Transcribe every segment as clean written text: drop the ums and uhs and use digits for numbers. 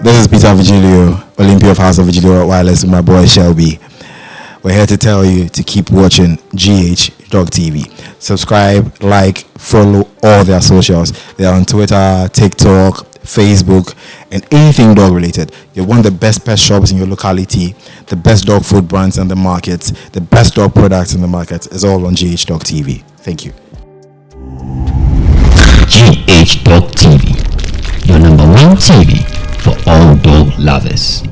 This is Peter Vigilio, Olympia of House of Vigilio Rottweilers, with my boy Shelby. We're here to tell you to keep watching GH Dog TV. Subscribe, like, follow all their socials. They're on Twitter, TikTok, Facebook, and anything dog related. You want the best pet shops in your locality, the best dog food brands in the market, the best dog products in the market. It's all on GH Dog TV. Thank you. GH Dog TV, your number one TV for all dog lovers.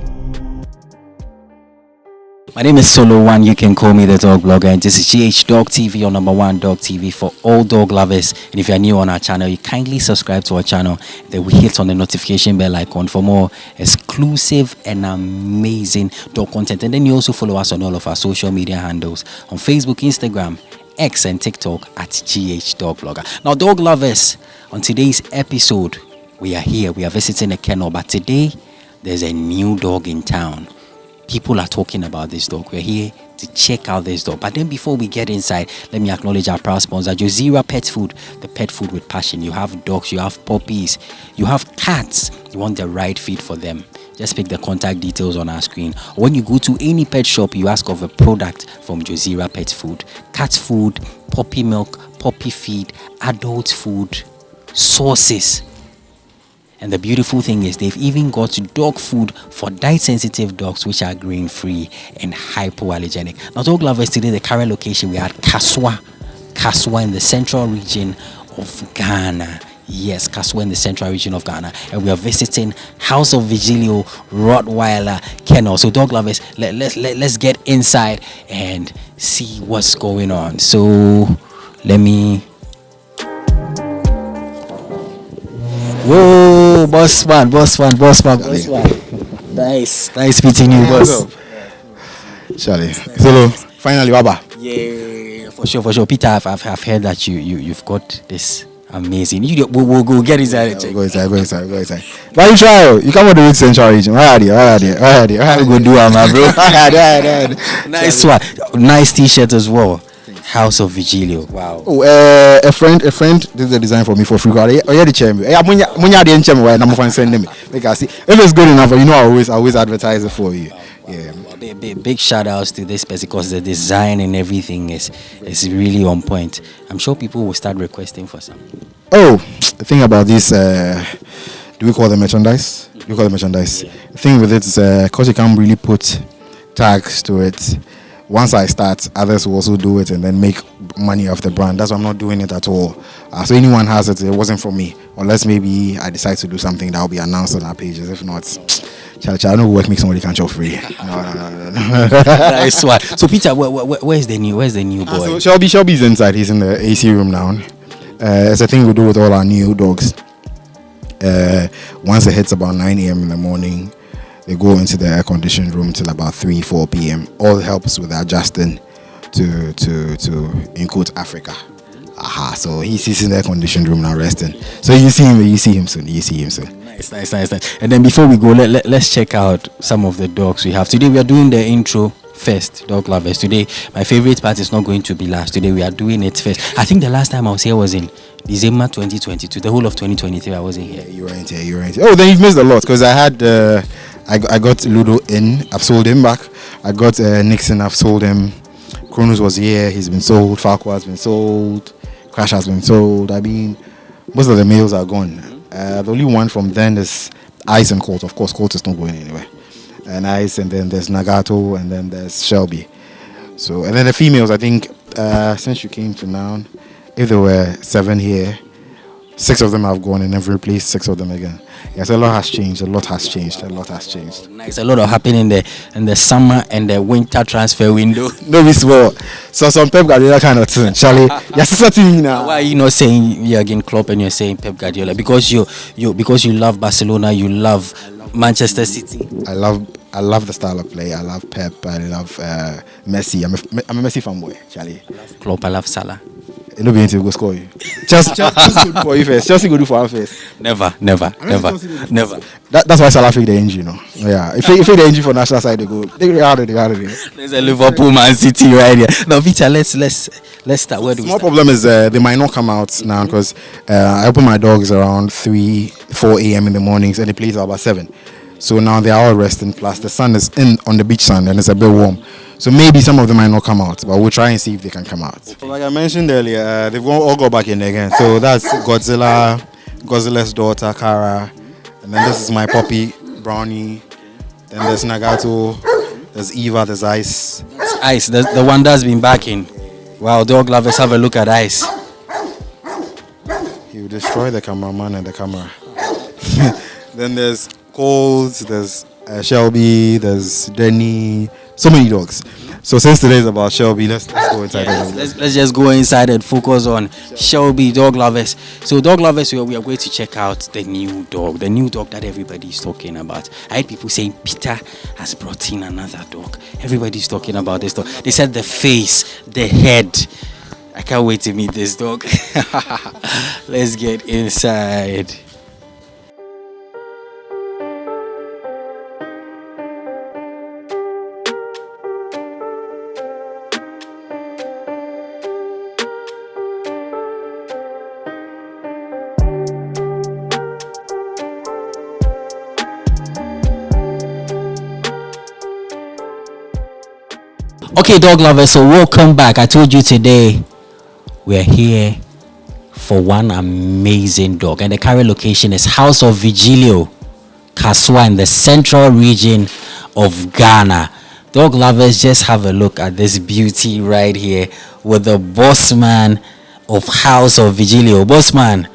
My name is Solo One. You can call me the dog blogger, and this is GH Dog TV, your number one dog TV for all dog lovers. And if you are new on our channel, you kindly subscribe to our channel. Then we hit on the notification bell icon for more exclusive and amazing dog content. And then you also follow us on all of our social media handles on Facebook, Instagram, X, and TikTok at GH Dog Blogger. Now, dog lovers, on today's episode, we are here. We are visiting a kennel, but today there's a new dog in town. People are talking about this dog. We're here to check out this dog. But then before we get inside, let me acknowledge our proud sponsor, Josira Pet Food, the pet food with passion. You have dogs, you have puppies, you have cats. You want the right feed for them. Just pick the contact details on our screen. When you go to any pet shop, you ask of a product from Josira Pet Food. Cat food, puppy milk, puppy feed, adult food, sauces. And the beautiful thing is they've even got dog food for diet-sensitive dogs, which are grain-free and hypoallergenic. Now, dog lovers, today the current location, we are at Kasoa in the central region of Ghana. Yes, Kasoa in the central region of Ghana. And we are visiting House of Vigilio Rottweiler Kennel. So, dog lovers, let's get inside and see what's going on. So, let me... Whoa, boss man. Nice meeting you, boss. Charlie. Solo, finally, Baba. Yeah, for sure. Peter, I've heard that you've got this amazing. We'll go get inside. Go inside. Why you try? You come on the Central Region. Why are you? Go do it, my bro. Nice one. Nice T-shirt as well. House of Vigilio. Wow. Oh, a friend did the design for me for free. Oh, yeah, the chairman. Because if it's good enough, you know, I always advertise it for you. Yeah. Big shout outs to this person because the design and everything is really on point. I'm sure people will start requesting for some. Oh, the thing about this, do we call them merchandise? We call it merchandise. The thing with it is, because you can't really put tags to it. Once I start, others will also do it and then make money off the brand. That's why I'm not doing it at all. So anyone has it, it wasn't for me. Unless maybe I decide to do something that will be announced on our pages. If not, I know work makes somebody can't show free. No. Nice one. So Peter, where's the new boy? So Shelby's inside. He's in the AC room now. It's a thing we do with all our new dogs. Once it hits about 9 a.m. in the morning, they go into the air-conditioned room till about 3-4 p.m. All helps with adjusting to quote Africa. So he's in the air-conditioned room now resting. So you see him soon. Nice. And then before we go, let's check out some of the dogs we have. Today we are doing the intro first, dog lovers. Today, my favorite part is not going to be last. Today we are doing it first. I think the last time I was here was in December 2022. The whole of 2023 I wasn't here. Yeah, you weren't here. Oh, then you've missed a lot because I had... I got Ludo in. I've sold him back. I got Nixon. I've sold him. Kronos was here. He's been sold. Falco has been sold. Crash has been sold. I mean, most of the males are gone. The only one from then is Ice and Colt. Of course, Colt is not going anywhere. And Ice, and then there's Nagato, and then there's Shelby. So, and then the females, I think, since you came to now, if there were 7 here, 6 of them have gone and I've replaced 6 of them again. Yes, a lot has changed. Nice. A lot of happening in the summer and the winter transfer window. No, it's more. So some Pep Guardiola kind of thing. Charlie, you're setting me now. Why are you not saying you're again Klopp and you're saying Pep Guardiola? Because you love Barcelona, you love Manchester City. I love the style of play. I love Pep. I love Messi. I'm a Messi fanboy, Charlie. I love Klopp. I love Salah. No be to go score you. Chelsea go do for you first. Chelsea go do for us first. Never. That's why Salah fake the engine, Yeah. If they the engine for national side, they go. They got it. There's a Liverpool Man City right here. Now, Peter, let's start. Where do we start? Small problem is they might not come out now because I open my dogs around 3-4 a.m. in the mornings and they play till about 7. So now they are all resting. Plus the sun is in on the beach sand and it's a bit warm. So maybe some of them might not come out, but we'll try and see if they can come out. So like I mentioned earlier, they've all got back in again. So that's Godzilla's daughter, Kara. And then this is my puppy, Brownie. Then there's Nagato. There's Eva, there's Ice. That's Ice, the one that's been backing. Wow, dog lovers, have a look at Ice. He will destroy the cameraman and the camera. Then there's Coles, there's Shelby, there's Denny. So many dogs. So since today is about Shelby, let's go inside. Let's just go inside and focus on Shelby, dog lovers. So dog lovers, we are going to check out the new dog that everybody's talking about. I heard people saying Peter has brought in another dog. Everybody's talking about this dog. They said the face, the head. I can't wait to meet this dog. Let's get inside. Okay, dog lovers, so welcome back. I told you today we're here for one amazing dog, and the current location is House of Vigilio Kasoa in the central region of Ghana. Dog lovers, just have a look at this beauty right here with the boss man of House of Vigilio. Boss man,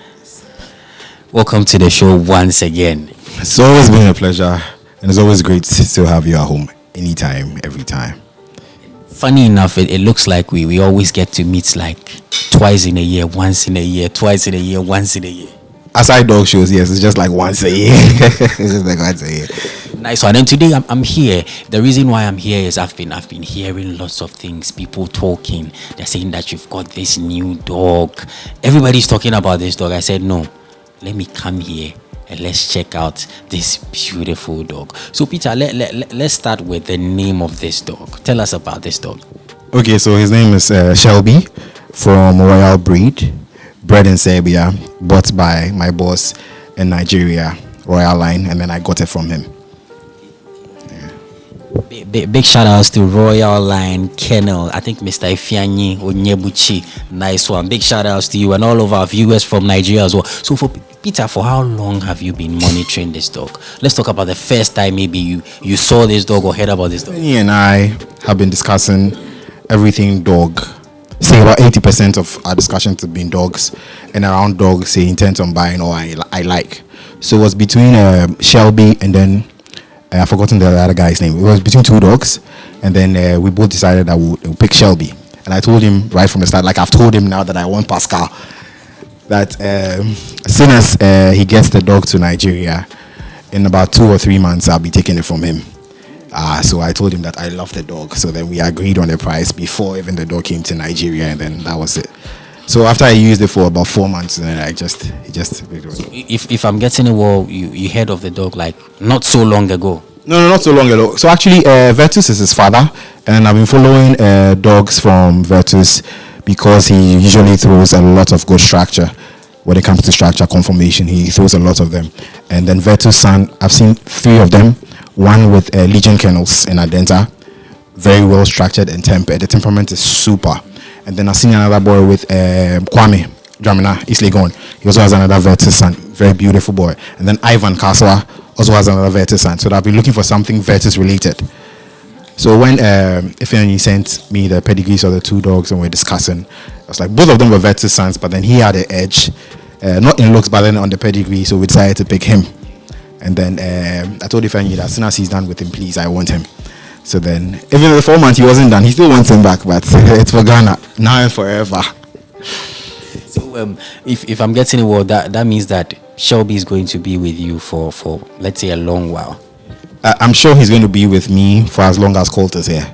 welcome to the show once again. It's always been a pleasure, and it's always great to have you at home anytime, every time. Funny enough, it looks like we always get to meet like twice in a year, once in a year, twice in a year, once in a year. Aside dog shows, yes, it's just like once a year. It's just like once a year. Nice one. And today I'm here. The reason why I'm here is I've been hearing lots of things. People talking. They're saying that you've got this new dog. Everybody's talking about this dog. I said no. Let me come here and let's check out this beautiful dog. So Peter, let's start with the name of this dog. Tell us about this dog. Okay, so his name is Shelby, from Royal Breed, bred in Serbia, bought by my boss in Nigeria, Royal Line, and then I got it from him. Big shout outs to Royal Line, Kennel, I think Mr. Ifeanyi Onyebuchi. Nice one. Big shout outs to you and all of our viewers from Nigeria as well. So for Peter, for how long have you been monitoring this dog? Let's talk about the first time maybe you saw this dog or heard about this dog. He and I have been discussing everything dog. Say about 80% of our discussions have been dogs, and around dogs he intends on buying or I like. So it was between Shelby and then I've forgotten the other guy's name. It was between two dogs, and then we both decided that we'll pick Shelby. And I told him right from the start, like I've told him now that I want Pascal, that as soon as he gets the dog to Nigeria, in about 2 or 3 months, I'll be taking it from him. So I told him that I love the dog. So then we agreed on the price before even the dog came to Nigeria, and then that was it. So after I used it for about 4 months, and then If I'm getting it well, you heard of the dog like not so long ago. No, not so long ago. So actually, Vertus is his father, and I've been following dogs from Vertus because he usually throws a lot of good structure. When it comes to structure conformation, he throws a lot of them. And then Vertus' son, I've seen 3 of them. One with Legion Kennels in Adenta, very well structured and tempered. The temperament is super. And then I've seen another boy with Kwame Dramina, East Legon. He also has another Vertus son, very beautiful boy. And then Ivan Kasoa also has another Vertus son. So I've been looking for something Vertus related. So when Ifeanyi sent me the pedigrees of the 2 dogs and we're discussing, I was like, both of them were Vertus sons, but then he had the edge, not in looks, but then on the pedigree. So we decided to pick him. And then I told Ifeanyi that as soon as he's done with him, please, I want him. So then, even in the 4 months he wasn't done, he still wants him back, but it's for Ghana, now and forever. So if I'm getting it well, that means that Shelby is going to be with you for let's say a long while. I'm sure he's going to be with me for as long as Colt is here.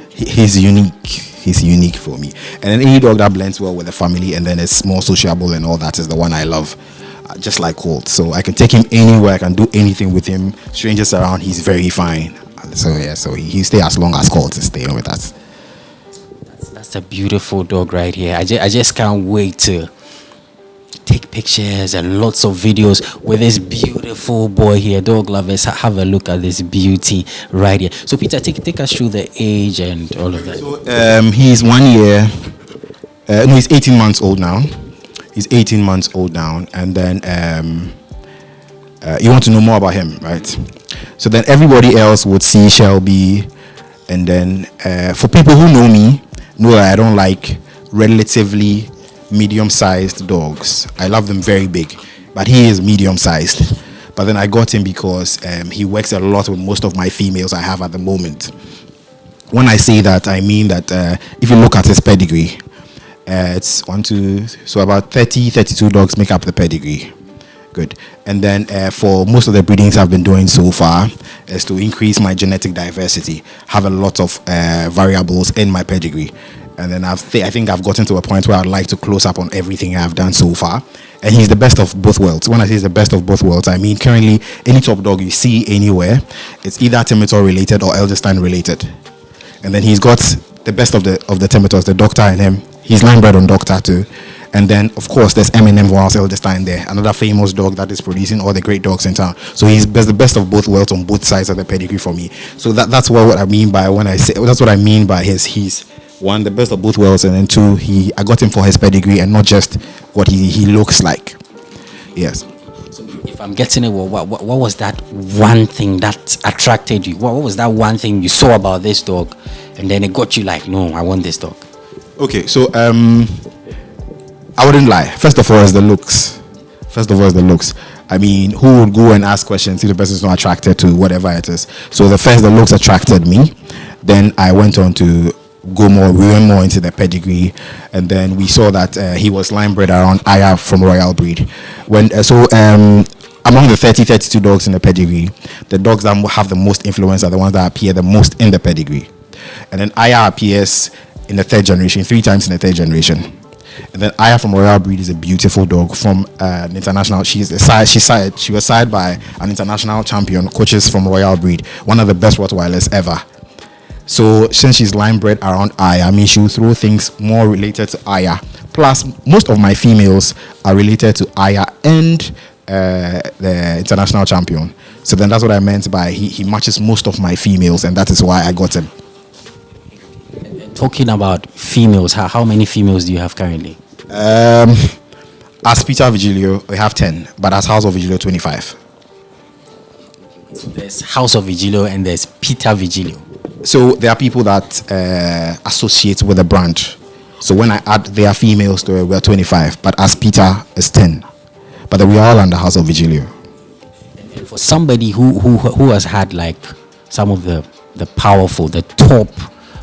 He's unique. He's unique for me. And then any dog that blends well with the family and then is more sociable and all that is the one I love. Just like Colt. So I can take him anywhere. I can do anything with him. Strangers around, he's very fine. So yeah, so he stay as long as Colt is staying with us. That's a beautiful dog right here. I just can't wait to take pictures and lots of videos with this beautiful boy here. Dog lovers, have a look at this beauty right here. So Peter, take us through the age and all of that. So he's 1 year. No, he's 18 months old now. He's 18 months old now, and then you want to know more about him, right? So then everybody else would see Shelby, and then for people who know me, know that I don't like relatively medium-sized dogs. I love them very big, but he is medium-sized. But then I got him because he works a lot with most of my females I have at the moment. When I say that, I mean that if you look at his pedigree, it's 1, 2, so about 32 dogs make up the pedigree. Good. And then for most of the breedings I've been doing so far is to increase my genetic diversity, have a lot of variables in my pedigree. And then I think I've gotten to a point where I'd like to close up on everything I've done so far. And he's the best of both worlds. When I say he's the best of both worlds, I mean currently any top dog you see anywhere, it's either Timitor related or Elderstein related. And then he's got the best of the Timitors, the Doctor in him. He's line bred on Doctor too. And then, of course, there's Eminem Vance Elderstein there, another famous dog that is producing all the great dogs in town. So he's the best of both worlds on both sides of the pedigree for me. So that's what I mean by when I say, that's what I mean by he's one, the best of both worlds, and then two, I got him for his pedigree and not just what he looks like. Yes. So if I'm getting it, what was that one thing that attracted you? What was that one thing you saw about this dog, and then it got you like, no, I want this dog? Okay, so I wouldn't lie. First of all, it's the looks. I mean, who would go and ask questions if the person is not attracted to whatever it is? So the looks attracted me. Then I went on to we went more into the pedigree, and then we saw that he was line bred around Aya from Royal Breed. Among the 32 dogs in the pedigree, the dogs that have the most influence are the ones that appear the most in the pedigree. And then Aya appears in the third generation, 3 times in the third generation. And then Aya from Royal Breed is a beautiful dog from an international. She was sired by an international champion, coaches from Royal Breed, one of the best Rottweilers ever. So since she's line bred around Aya, I mean, she will throw things more related to Aya. Plus, most of my females are related to Aya and the international champion. So then that's what I meant by he matches most of my females, and that is why I got him. Talking about females, how many females do you have currently? As Peter Vigilio, we have 10, but as House of Vigilio, 25. So there's House of Vigilio and there's Peter Vigilio. So there are people that associate with the brand. So when I add their females to it, we're 25, but as Peter is 10. But we are all under House of Vigilio. And for somebody who has had like some of the powerful, the top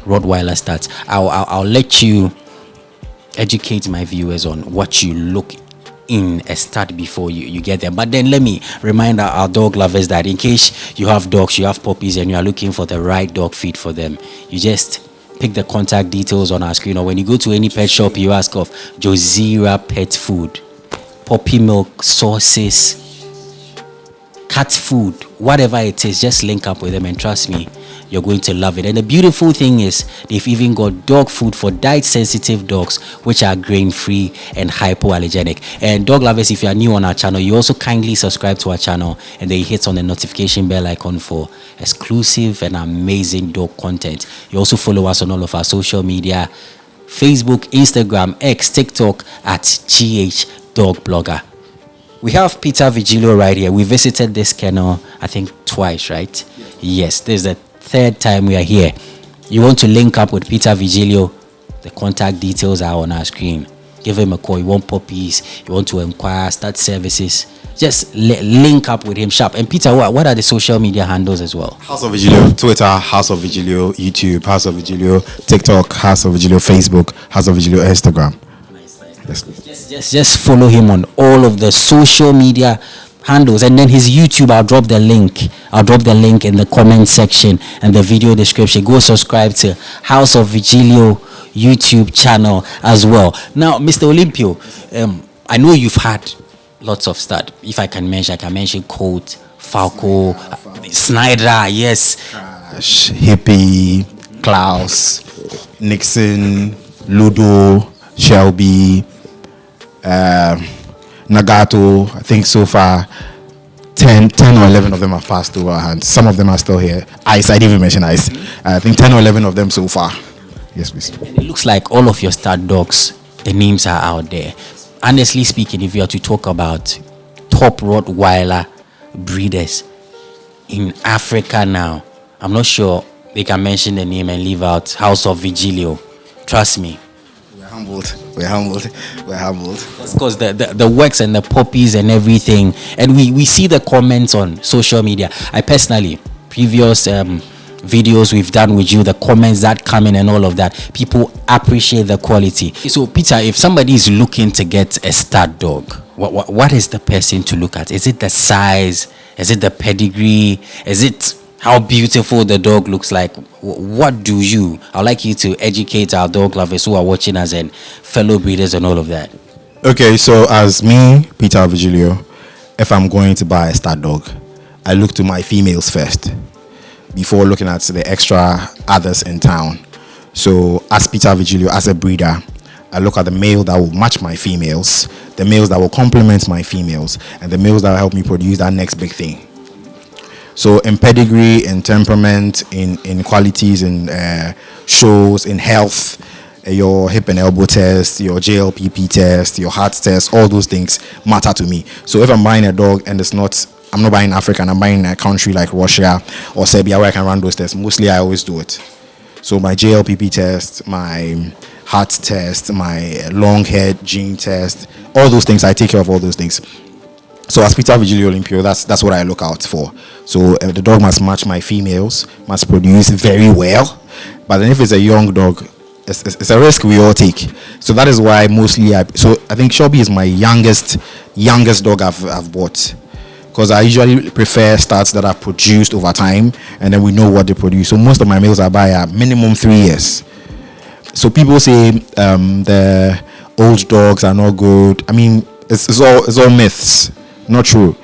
Rottweiler stats, I'll let you educate my viewers on what you look in a stat before you get there. But then let me remind our dog lovers that in case you have dogs, you have puppies, and you are looking for the right dog feed for them, you just pick the contact details on our screen, or when you go to any pet shop, you ask of Josira Pet Food, puppy milk, sauces, cat food, whatever it is, just link up with them, and trust me, you're going to love it. And the beautiful thing is they've even got dog food for diet sensitive dogs, which are grain free and hypoallergenic. And dog lovers, if you are new on our channel, you also kindly subscribe to our channel, and then you hit on the notification bell icon for exclusive and amazing dog content. You also follow us on all of our social media: Facebook, Instagram, X, TikTok at GH Dog Blogger. We have Peter Vigilio right here. We visited this kennel, I think, twice, right? Yes, this is the third time we are here. You want to link up with Peter Vigilio, the contact details are on our screen. Give him a call. You want puppies, you want to inquire, start services, just link up with him sharp. And Peter, what are the social media handles as well? House of Vigilio, Twitter, House of Vigilio, YouTube, House of Vigilio, TikTok, House of Vigilio, Facebook, House of Vigilio, Instagram. Nice. Just follow him on all of the social media handles, and then his YouTube, I'll drop the link in the comment section and the video description. Go subscribe to House of Vigilio YouTube channel as well. Now, Mr. Olympio, I know you've had lots of stats. If I can mention Colt, Falco, Snyder, yes, Crash, Hippie, Klaus, Nixon, Ludo, Shelby, Nagato. I think so far 10 or 11 of them have passed through our hands. Some of them are still here. Ice, I didn't even mention Ice. I think 10 or 11 of them so far. Yes, please. It looks like all of your stud dogs, the names are out there. Honestly speaking, if you are to talk about top Rottweiler breeders in Africa now, I'm not sure they can mention the name and leave out House of Vigilio. Trust me. We're humbled. We're humbled. We're humbled. Because the works and the puppies and everything, and we see the comments on social media. I personally, previous videos we've done with you, the comments that come in and all of that, people appreciate the quality. So Peter, if somebody is looking to get a stud dog, what is the person to look at? Is it the size? Is it the pedigree? Is it how beautiful the dog looks like? What do you? I'd like you to educate our dog lovers who are watching us and fellow breeders and all of that. Okay, so as me, Peter Vigilio, if I'm going to buy a stud dog, I look to my females first before looking at the extra others in town. So as Peter Vigilio, as a breeder, I look at the male that will match my females, the males that will complement my females, and the males that will help me produce that next big thing. So in pedigree, in temperament, in qualities, in shows, in health, your hip and elbow test, your JLPP test, your heart test, all those things matter to me. So if I'm buying a dog and I'm not buying African, I'm buying a country like Russia or Serbia where I can run those tests, mostly I always do it. So my JLPP test, my heart test, my long head gene test, all those things, I take care of all those things. So as Peter Vigilio Olympio, that's what I look out for. So the dog must match my females, must produce very well. But then if it's a young dog, it's a risk we all take. So that is why mostly I think Shelby is my youngest dog I've bought. Because I usually prefer studs that are produced over time and then we know what they produce. So most of my males I buy are minimum 3 years. So people say the old dogs are not good. I mean, it's all myths. Not true.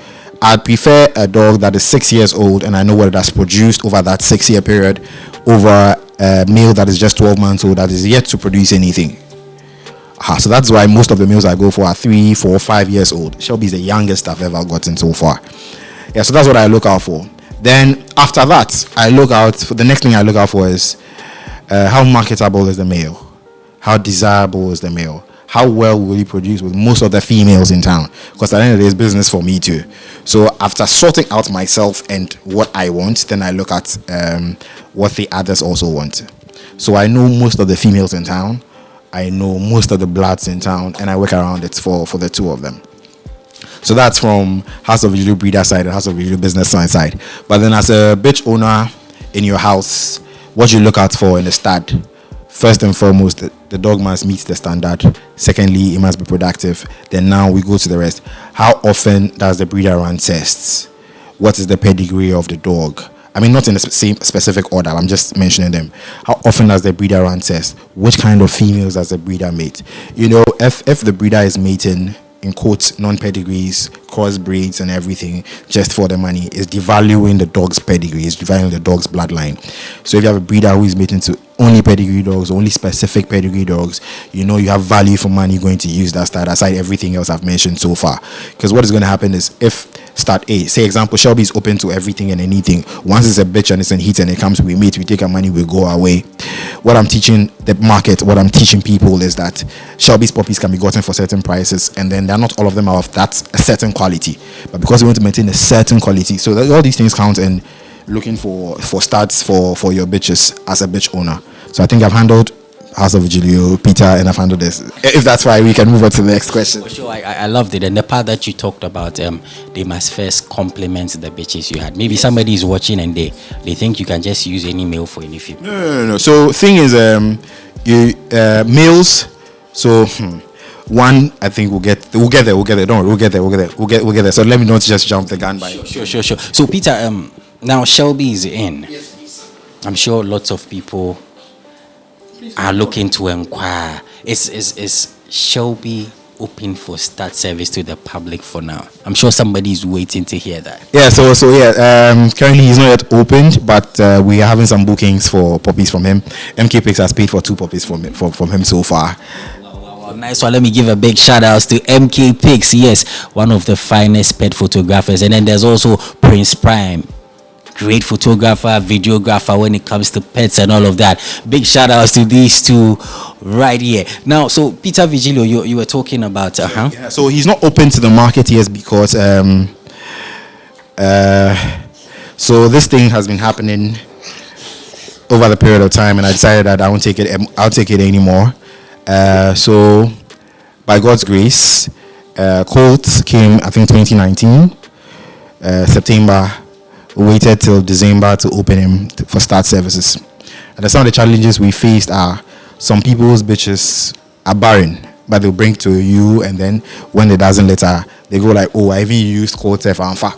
I'd prefer a dog that is 6 years old and I know what it has produced over that 6-year period over a male that is just 12 months old that is yet to produce anything. So that's why most of the males I go for are 3, 4, 5 years old. Shelby is the youngest I've ever gotten so far. Yeah, so that's what I look out for. Then after that, the next thing I look out for is how marketable is the male? How desirable is the male? How well will he produce with most of the females in town? Because at the end of the day, it's business for me too. So after sorting out myself and what I want, then I look at what the others also want. So I know most of the females in town. I know most of the bloods in town, and I work around it for the two of them. So that's from House of Vigilio breeder side and House of Vigilio business side. But then as a bitch owner in your house, what you look out for in the stud, first and foremost, the dog must meet the standard. Secondly, it must be productive. Then now we go to the rest. How often does the breeder run tests? What is the pedigree of the dog? I mean, not in the same specific order. I'm just mentioning them. How often does the breeder run tests? Which kind of females does the breeder mate? You know, if the breeder is mating, in quotes, non-pedigrees, crossbreeds and everything just for the money, is devaluing the dog's pedigree, is devaluing the dog's bloodline. So if you have a breeder who is mating to only pedigree dogs, only specific pedigree dogs, you know you have value for money going to use that stud aside everything else I've mentioned so far. Because what is going to happen is if stud A, say example, Shelby is open to everything and anything. Once it's a bitch and it's in heat and it comes, we meet, we take our money, we go away. What I'm teaching the market, what I'm teaching people is that Shelby's puppies can be gotten for certain prices, and then they're not all of them are of that certain quality. But because we want to maintain a certain quality, so that all these things count in looking for studs for your bitches as a bitch owner. So I think I've handled House of Vigilio, Peter, and I've handled this. If that's fine, we can move on to the next question. For sure, I loved it. And the part that you talked about, they must first compliment the bitches you had. Maybe somebody is watching and they think you can just use any male for any female. No. So thing is, males. So one, I think we'll get there. Don't worry, we'll get there. So let me not just jump the gun by. Sure. So Peter, now Shelby is in. Yes, please. I'm sure lots of people are looking to inquire. Is Shelby open for stud service to the public for now? I'm sure somebody is waiting to hear that. Yeah, so currently he's not yet opened, but we are having some bookings for puppies from him. MK Pics has paid for 2 puppies from him so far. Wow. Oh, nice one. Let me give a big shout out to MK Pics. Yes, one of the finest pet photographers. And then there's also Prince Prime. Great photographer, videographer when it comes to pets and all of that. Big shout outs to these two right here. Now, so Peter Vigilio, you were talking about Yeah, so he's not open to the market yet because so this thing has been happening over the period of time, and I decided that I'll take it anymore. So by God's grace, Colt came, I think 2019 September. We waited till December to open him for start services. And some of the challenges we faced are some people's bitches are barren, but they'll bring to you, and then when it doesn't later, they go like, oh, I even used Colt F Alpha.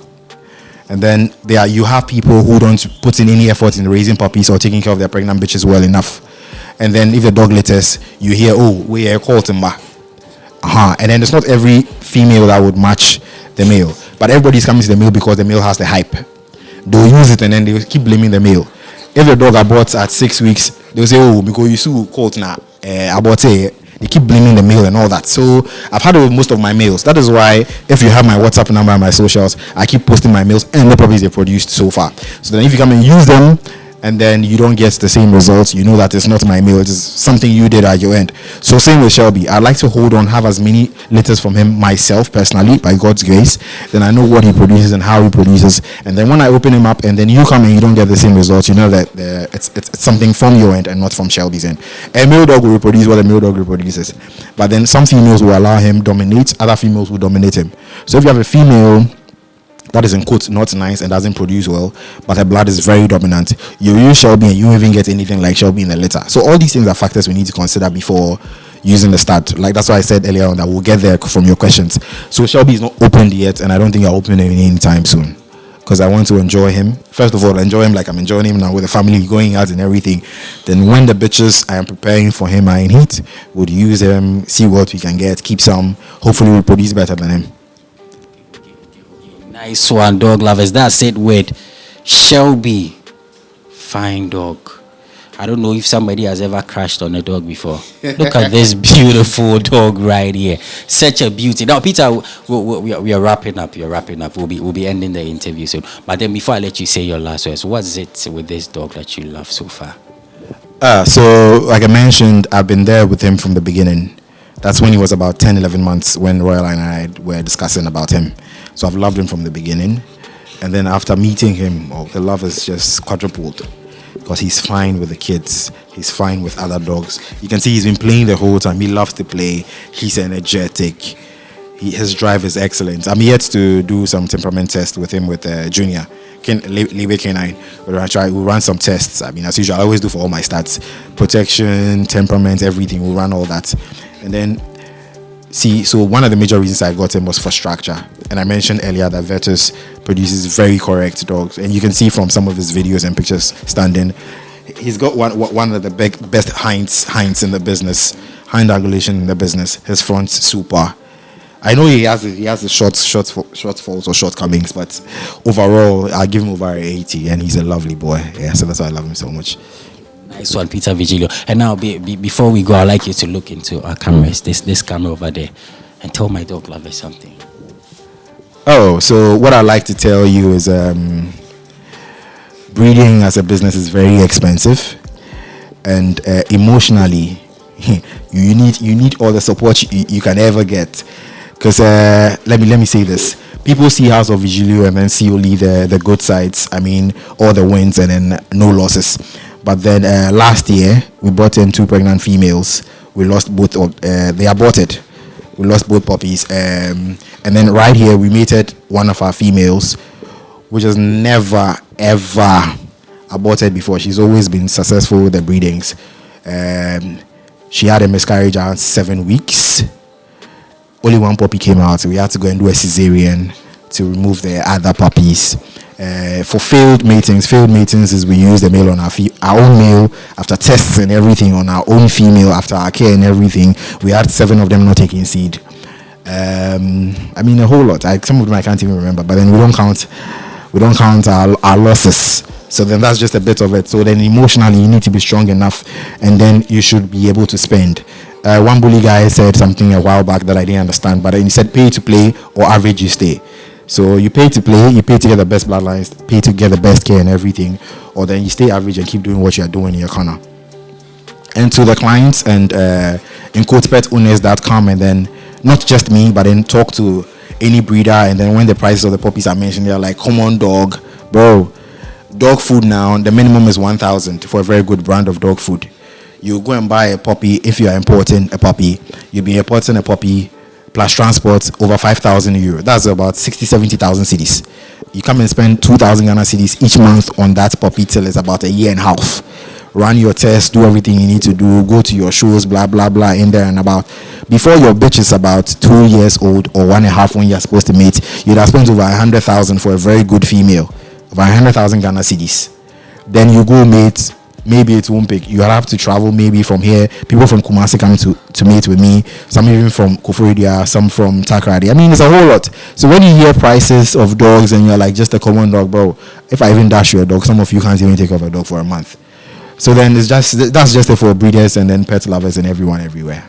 And then you have people who don't put in any effort in raising puppies or taking care of their pregnant bitches well enough. And then if the dog litters, you hear, oh, we are Colt and and then it's not every female that would match the male, but everybody's coming to the male because the male has the hype. They'll use it and then they'll keep blaming the male. If the dog aborts at 6 weeks, they'll say, oh, because you see Colt now, aborted. They keep blaming the male and all that. So I've had it with most of my males. That is why if you have my WhatsApp number and my socials, I keep posting my males and the puppies they produced so far. So then if you come and use them and then you don't get the same results, you know that it's not my male, it is something you did at your end. So same with Shelby. I'd like to hold on, have as many litters from him myself personally, by God's grace. Then I know what he produces and how he produces. And then when I open him up and then you come and you don't get the same results, you know that it's something from your end and not from Shelby's end. A male dog will reproduce what a male dog reproduces. But then some females will allow him dominate, other females will dominate him. So if you have a female that is in quotes not nice and doesn't produce well, but her blood is very dominant, you use Shelby and you won't even get anything like Shelby in the litter. So all these things are factors we need to consider before using the start. Like that's why I said earlier on that we'll get there from your questions. So Shelby is not opened yet, and I don't think I'll open him anytime soon, because I want to enjoy him. First of all, enjoy him like I'm enjoying him now with the family, going out and everything. Then when the bitches I am preparing for him are in heat, would use him, see what we can get, keep some, hopefully reproduce better than him. Nice one, dog lovers. That's it with Shelby. Fine dog. I don't know if somebody has ever crashed on a dog before. Look at this beautiful dog right here. Such a beauty. Now, Peter, we are wrapping up. You're wrapping up. We'll be ending the interview soon. But then before I let you say your last words, what is it with this dog that you love so far? So, like I mentioned, I've been there with him from the beginning. That's when he was about 10, 11 months when Royal and I were discussing about him. So I've loved him from the beginning. And then after meeting him, the love has just quadrupled. Because he's fine with the kids. He's fine with other dogs. You can see he's been playing the whole time. He loves to play. He's energetic. His drive is excellent. I'm yet to do some temperament test with him with Junior. Labor canine. We'll run some tests. I mean, as usual, I always do for all my stats. Protection, temperament, everything. We'll run all that. And then, so one of the major reasons I got him was for structure. And I mentioned earlier that Vetus produces very correct dogs. And you can see from some of his videos and pictures standing, he's got one of the best hinds in the business. Hind angulation in the business. His front's super. I know he has the shortfalls or shortcomings, but overall, I give him over 80, and he's a lovely boy. Yeah, so that's why I love him so much. Nice one, Peter Vigilio. And now, before we go, I'd like you to look into our cameras, this camera over there, and tell my dog lover something. Oh, so what I'd like to tell you is breeding as a business is very expensive, and emotionally, you need all the support you can ever get. Because let me say this: people see House of Vigilio and then see only the good sides. I mean, all the wins and then no losses. But then last year we brought in 2 pregnant females. We lost both. They aborted. We lost both puppies. And then right here we mated one of our females, which has never ever aborted before. She's always been successful with the breedings. She had a miscarriage around 7 weeks. Only one puppy came out, so we had to go and do a cesarean to remove the other puppies. For failed matings is we use the male on our own male after tests and everything, on our own female after our care and everything. We had 7 of them not taking seed. I mean, a whole lot. Some of them I can't even remember, but then we don't count our losses. So then that's just a bit of it. So then emotionally you need to be strong enough, and then you should be able to spend. one bully guy said something a while back that I didn't understand, but then he said pay to play or average you stay. So you pay to play, you pay to get the best bloodlines, pay to get the best care and everything, or then you stay average and keep doing what you're doing in your corner. And to the clients and in quote pet owners that come and then not just me, but then talk to any breeder, and then when the prices of the puppies are mentioned, they're like, come on dog, bro, dog food now, the minimum is 1,000 for a very good brand of dog food. You go and buy a puppy. If you are importing a puppy, you'll be importing a puppy plus transport over 5,000 euro. That's about 70,000 cedis. You come and spend 2,000 Ghana cedis each month on that puppy till it's about a year and a half. Run your tests, do everything you need to do, go to your shows, blah blah blah, in there and about. Before your bitch is about 2 years old or 1.5 when you're supposed to mate, you'd have spent over 100,000 for a very good female, over 100,000 Ghana cedis. Then you go mate. Maybe it won't pick. You have to travel maybe from here. People from Kumasi come to meet with me. Some even from Koforidua, some from Takrady. I mean, it's a whole lot. So when you hear prices of dogs and you're like, just a common dog, bro, if I even dash you a dog, some of you can't even take off a dog for a month. So then that's just it for breeders and then pet lovers and everyone everywhere.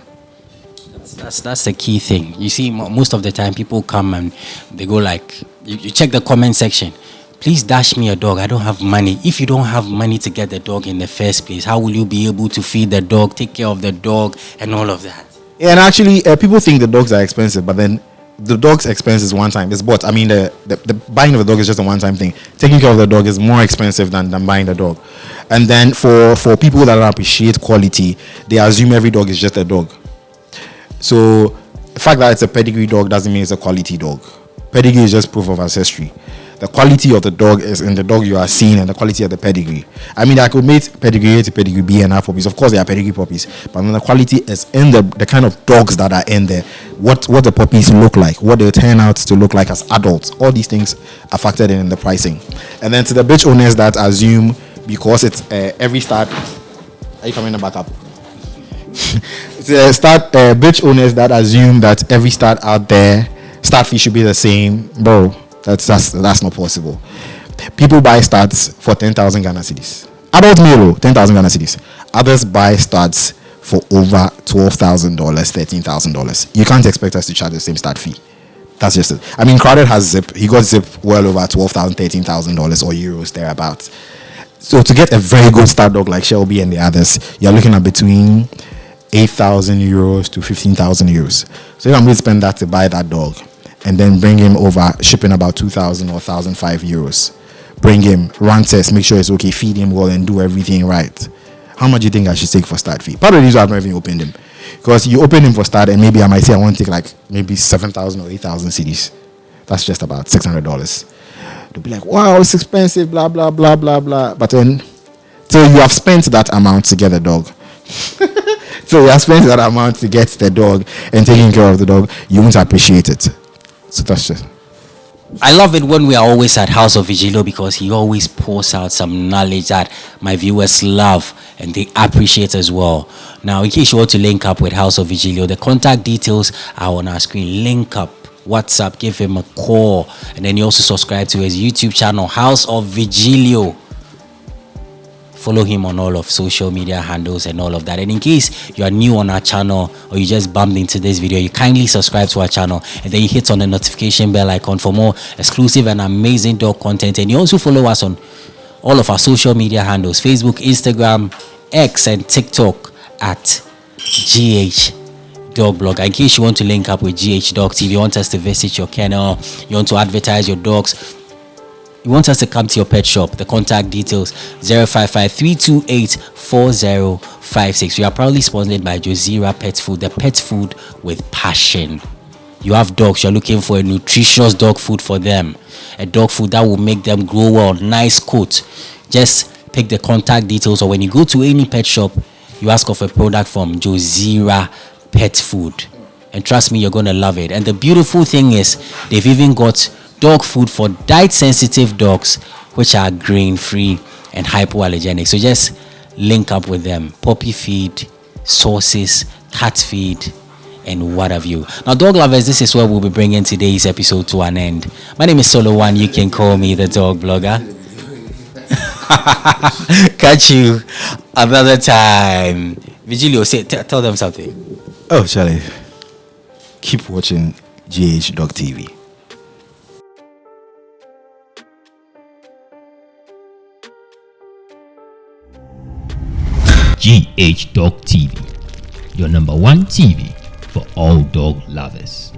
That's the key thing. You see, most of the time people come and they go like, you check the comment section. Please dash me a dog. I don't have money. If you don't have money to get the dog in the first place, how will you be able to feed the dog, take care of the dog, and all of that? Yeah, and actually, people think the dogs are expensive, but then the dog's expense is one time. It's bought. I mean, the buying of the dog is just a one-time thing. Taking care of the dog is more expensive than buying the dog. And then for people that don't appreciate quality, they assume every dog is just a dog. So the fact that it's a pedigree dog doesn't mean it's a quality dog. Pedigree is just proof of ancestry. The quality of the dog is in the dog you are seeing and the quality of the pedigree. I mean, I could mate pedigree A to pedigree B and have puppies. Of course, they are pedigree puppies, but then the quality is in the kind of dogs that are in there. What the puppies look like, what they turn out to look like as adults. All these things are factored in the pricing. And then to the bitch owners that assume because it's every start. Are you coming back up? Bitch owners that assume that every start out there, start fee should be the same, bro. That's not possible. People buy starts for 10,000 Ghana cedis. Adult male, 10,000 Ghana cedis. Others buy starts for over $12,000, $13,000. You can't expect us to charge the same start fee. That's just it. I mean, Crowded has Zip. He got Zip well over $12,000, $13,000 or euros thereabouts. So to get a very good start dog like Shelby and the others, you're looking at between 8,000 euros to 15,000 euros. So if I'm going to spend that to buy that dog, and then bring him over, shipping about 2,000 or 1,005 euros. Bring him, run tests, make sure it's okay, feed him well, and do everything right. How much do you think I should take for start fee? Part of the reason I've never even opened him, because you open him for start, and maybe I might say I want to take like maybe 7,000 or 8,000 cedis. That's just about $600. They'll be like, wow, it's expensive, blah blah blah blah blah. But then, so you have spent that amount to get a dog. So you have spent that amount to get the dog and taking care of the dog. You won't appreciate it. So that's just. I love it when we are always at House of Vigilio because he always pours out some knowledge that my viewers love and they appreciate as well. Now, in case you want to link up with House of Vigilio, the contact details are on our screen. Link up, WhatsApp, give him a call, and then you also subscribe to his YouTube channel, House of Vigilio. Follow him on all of social media handles and all of that. And in case you are new on our channel or you just bumped into this video, you kindly subscribe to our channel and then you hit on the notification bell icon for more exclusive and amazing dog content. And you also follow us on all of our social media handles, Facebook, Instagram, X, and TikTok at GH Dog Blog. In case you want to link up with GH Dog TV, you want us to visit your kennel, you want to advertise your dogs, you want us to come to your pet shop, the contact details 055-328-4056. We are proudly sponsored by Josira Pet Food, the pet food with passion. You have dogs, you're looking for a nutritious dog food for them, a dog food that will make them grow well, nice coat. Just pick the contact details, or when you go to any pet shop, you ask of a product from Josira Pet Food, and trust me, you're gonna love it. And the beautiful thing is they've even got dog food for diet sensitive dogs, which are grain free and hypoallergenic. So just link up with them. Puppy feed, sauces, cat feed, and what have you. Now, dog lovers, this is where we'll be bringing today's episode to an end. My name is Solo One. You can call me the dog blogger. Catch you another time. Vigilio, tell them something. Oh, Charlie, keep watching GH Dog TV. GH Dog TV, your number one TV for all dog lovers.